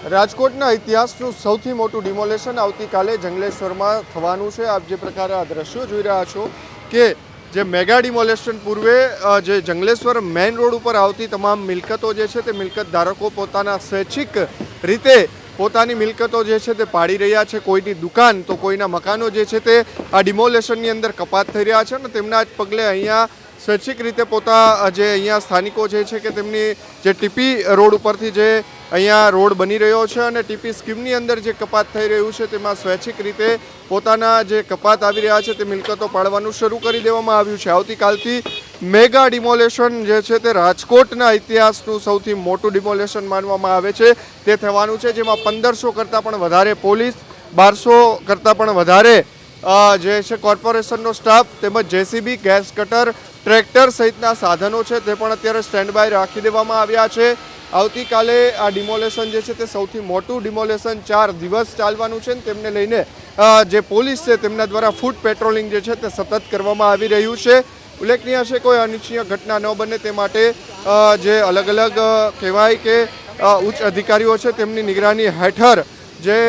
રાજકોટના ઇતિહાસનું સૌથી મોટું ડિમોલેશન આવતીકાલે જંગલેશ્વરમાં થવાનું છે। આપ જે પ્રકારે આ દ્રશ્યો જોઈ રહ્યા છો કે જે મેગા ડિમોલેશન પૂર્વે જે જંગલેશ્વર મેઇન રોડ ઉપર આવતી તમામ મિલકતો જે છે તે મિલકત ધારકો પોતાના સ્વૈચ્છિક રીતે પોતાની મિલકતો જે છે તે પાડી રહ્યા છે। કોઈની દુકાન તો કોઈના મકાનો જે છે તે આ ડિમોલેશનની અંદર કપાત થઈ રહ્યા છે અને તેમના જ પગલે અહીંયા સ્વૈચ્છિક રીતે પોતા જે અહીંયા સ્થાનિકો જે છે કે તેમની જે ટીપી રોડ ઉપરથી જે અહીંયા રોડ બની રહ્યો છે અને ટીપી સ્કીમની અંદર જે કપાત થઈ રહ્યું છે તેમાં સ્વૈચ્છિક રીતે પોતાના જે કપાત આવી રહ્યા છે તે મિલકતો પાડવાનું શરૂ કરી દેવામાં આવ્યું છે। આવતીકાલથી મેગા ડિમોલેશન જે છે તે રાજકોટના ઇતિહાસનું સૌથી મોટું ડિમોલેશન માનવામાં આવે છે તે થવાનું છે, જેમાં 1500 કરતાં પણ વધારે પોલીસ, 1200 કરતાં પણ વધારે જે છે કોર્પોરેશનનો સ્ટાફ તેમજ જેસીબી, ગેસ કટર, ટ્રેક્ટર સહિતના સાધનો છે તે પણ અત્યારે સ્ટેન્ડ બાય રાખી દેવામાં આવ્યા છે। આવતીકાલે આ ડિમોલેશન જે છે તે સૌથી મોટું ડિમોલેશન 4 દિવસ ચાલવાનું છે અને તેમને લઈને જે પોલીસ છે તેમના દ્વારા ફૂટ પેટ્રોલિંગ જે છે તે સતત કરવામાં આવી રહ્યું છે। ઉલ્લેખનીય છે કોઈ અનિચ્છનીય ઘટના ન બને તે માટે જે અલગ અલગ કહેવાય કે ઉચ્ચ અધિકારીઓ છે તેમની નિગરાની હેઠળ જે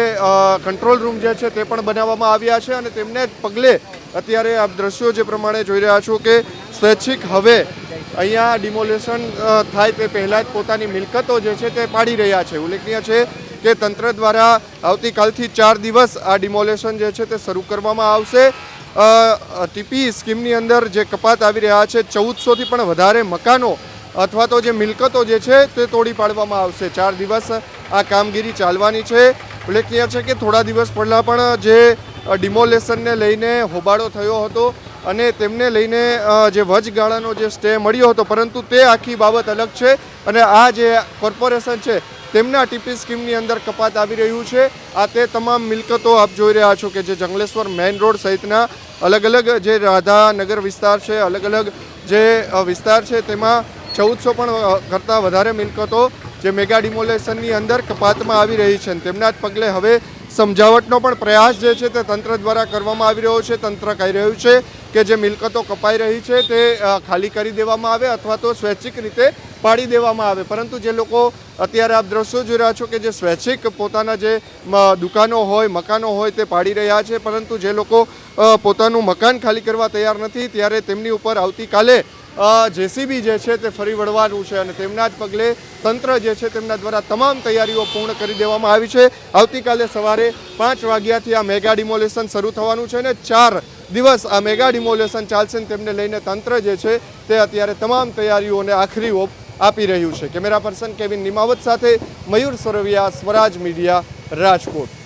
કંટ્રોલ રૂમ જે છે તે પણ બનાવવામાં આવ્યા છે અને તેમને પગલે અત્યારે આપ દ્રશ્યો જે પ્રમાણે જોઈ રહ્યા છો કે સ્વૈચ્છિક હવે અહીંયા ડિમોલેશન થાય તે પહેલાં જ પોતાની મિલકતો જે છે તે પાડી રહ્યા છે। ઉલ્લેખનીય છે કે તંત્ર દ્વારા આવતીકાલથી 4 દિવસ આ ડિમોલેશન જે છે તે શરૂ કરવામાં આવશે। ટીપી સ્કીમની અંદર જે કપાત આવી રહ્યા છે 1400થી પણ વધારે મકાનો અથવા તો જે મિલકતો જે છે તે તોડી પાડવામાં આવશે। 4 દિવસ આ કામગીરી ચાલવાની છે। ઉલ્લેખનીય છે કે થોડા દિવસ પહેલાં પણ જે ડિમોલેશનને લઈને હોબાળો થયો હતો અને તેમને લઈને જે વચગાળાનો જે સ્ટે મળ્યો હતો, પરંતુ તે આખી બાબત અલગ છે અને આ જે કોર્પોરેશન છે તેમના ટીપી સ્કીમની અંદર કપાત આવી રહ્યું છે। આ તે તમામ મિલકતો આપ જોઈ રહ્યા છો કે જે જંગલેશ્વર મેઇન રોડ સહિતના અલગ અલગ જે રાધાનગર વિસ્તાર છે, અલગ અલગ જે વિસ્તાર છે તેમાં 1400 પણ કરતાં વધારે મિલકતો જે મેગા ડિમોલેશનની અંદર કપાતમાં આવી રહી છે। તેમના જ પગલે હવે સમજાવટનો પણ પ્રયાસ જે છે તે તંત્ર દ્વારા કરવામાં આવી રહ્યો છે। તંત્ર કહી રહ્યું છે કે જે મિલકતો કપાઈ રહી છે તે ખાલી કરી દેવામાં આવે અથવા તો સ્વૈચ્છિક રીતે પાડી દેવામાં આવે, પરંતુ જે લોકો અત્યારે આપ દ્રશ્યો જોઈ રહ્યા છો કે જે સ્વૈચ્છિક પોતાના જે દુકાનો હોય, મકાનો હોય તે પાડી રહ્યા છે, પરંતુ જે લોકો પોતાનું મકાન ખાલી કરવા તૈયાર નથી ત્યારે તેમની ઉપર આવતીકાલે જેસીબી જે છે તે ફરી વળવાનું છે અને તેમના જ પગલે તંત્ર જે છે તેમના દ્વારા તમામ તૈયારીઓ પૂર્ણ કરી દેવામાં આવી છે। આવતીકાલે સવારે 5 વાગ્યાથી આ મેગા ડિમોલેશન શરૂ થવાનું છે અને 4 દિવસ આ મેગા ડિમોલેશન ચાલશે અને તેમને લઈને તંત્ર જે છે તે અત્યારે તમામ તૈયારીઓને આખરી ઓપ આપી રહ્યું છે। કેમેરા પર્સન કેવિન નિમાવત સાથે મયુર સરવૈયા, સ્વરાજ મીડિયા, રાજકોટ।